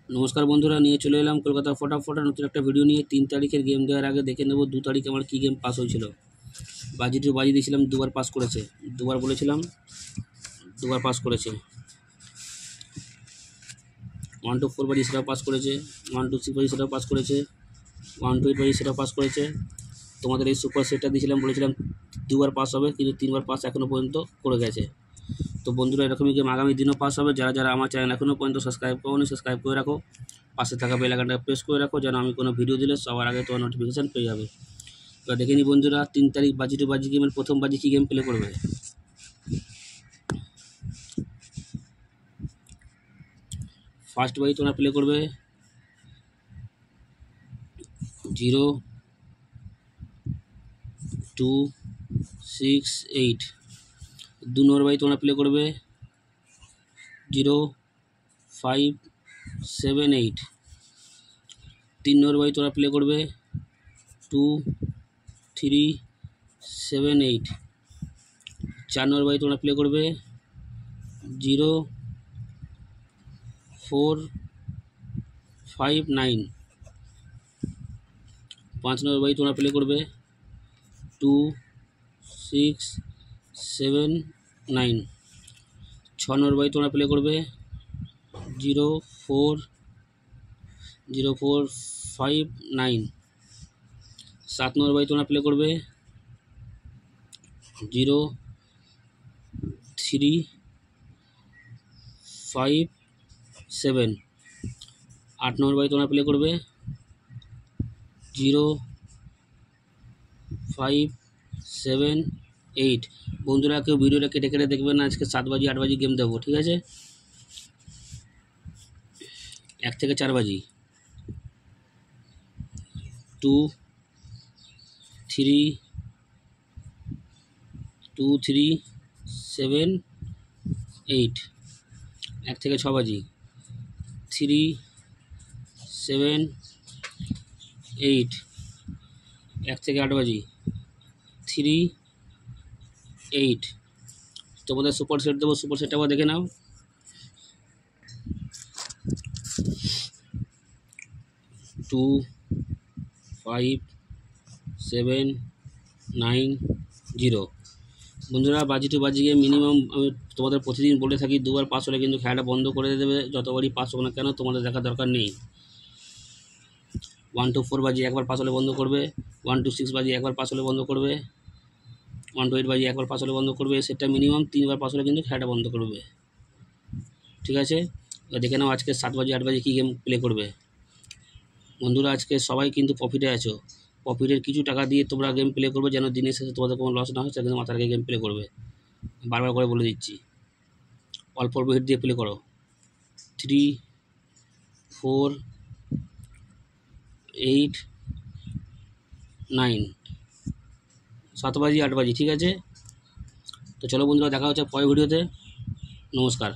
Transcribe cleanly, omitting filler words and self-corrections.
নমস্কার বন্ধুরা, নিয়ে চলে এলাম কলকাতা ফটাফট নতুন একটা ভিডিও নিয়ে। 3 তারিখের গেম দেওয়ার আগে দেখে নেব 2 তারিখ আমার কী গেম পাস হয়েছিল। বাজি দিয়েছিলাম, দুবার পাস করেছে। দুবার বলেছিলাম, দুবার পাস করেছে। 1 to 4 বাজি সেটাও পাস করেছে, 1 to 6 বাজি সেটাও পাস করেছে, 1 to 8 বাজি সেটাও পাস করেছে। তোমাদের এই সুপার সেটটা দিয়েছিলাম, বলেছিলাম দুবার পাস হবে, কিন্তু 3বার পাস এখনও পর্যন্ত করে গেছে। তো বন্ধুরা, এরকমই গেম আগামী দিনও পাস হবে। যারা যারা আমার চ্যানেল এখনও পর্যন্ত সাবস্ক্রাইব করোনি, সাবস্ক্রাইব করে রাখো, পাশে থাকা বেল আইকনটা প্রেস করে রাখো, যেন আমি কোনো ভিডিও দিলে সবার আগে তোমার নোটিফিকেশান পেয়ে যাবে। এবার দেখে নিই বন্ধুরা, 3 তারিখ বাজি গেমের প্রথম বাজি কী গেম প্লে করবে। ফার্স্ট বাজি তোমরা প্লে করবে 0 2 6 8। 2 নম্বর বাজি তোমরা প্লে করবে 0 5 7 8। 3 নম্বর বাজি তোমরা প্লে করবে 2 3 7 8। 4 নম্বর বাজি তোমরা প্লে করবে 0 4 5 9। 5 নম্বর বাজি তোমরা প্লে করবে 2 6 7 9। 6 নম্বর বাজি তোমরা প্লে করবে 0 4 5 9। 7 নম্বর বাজি তোমরা প্লে করবে 0 3 5 7। 8 নম্বর বাজি তোমরা প্লে করবে 0 5 7 8। বন্ধুরা, কেউ ভিডিওটা কেটে কেটে দেখবেন না, আজকে 7 বাজি 8 বাজি গেম দেবো, ঠিক আছে? 1 থেকে 4 বাজি 2 3 7 8। 1 থেকে 6 বাজি 3 7 8। 1 থেকে 8 বাজি 3 8। তোমাদের সুপার সেট দেবো, সুপার সেটটা আবার দেখে নাও। 2 5 7 9 0। বন্ধুরা, বাজি গিয়ে মিনিমাম আমি তোমাদের প্রতিদিন বলে থাকি, দুবার পাস হলে কিন্তু খেলাটা বন্ধ করে দেবে। যতবারই পাস হোক না কেন, তোমাদের দেখার দরকার নেই। 1 to 4 বাজি একবার পাস হলে বন্ধ করবে, 1 to 6 বাজি একবার পাস হলে বন্ধ করবে, 1 to 8 বাজি একবার পাস হলে বন্ধ করবে। সেটা মিনিমাম 3বার পাস হলে কিন্তু খেলাটা বন্ধ করবে, ঠিক আছে? দেখে নাও আজকে 7 বাজি 8 বাজি কী গেম প্লে করবে। বন্ধুরা, আজকে সবাই কিন্তু প্রফিটে আছো। প্রফিটের কিছু টাকা দিয়ে তোমরা গেম প্লে করবে, যেন দিনের শেষে তোমাদের কোনো লস না হয়, সেটা কিন্তু মাথার আগে গেম প্লে করবে। বারবার করে বলে দিচ্ছি, অল্প অল্প হিট দিয়ে প্লে করো। 3 4 8 9। 7 বাজি 8 বাজি, ঠিক আছে? তো চলো বন্ধুরা, দেখা হচ্ছে পরের ভিডিওতে। নমস্কার।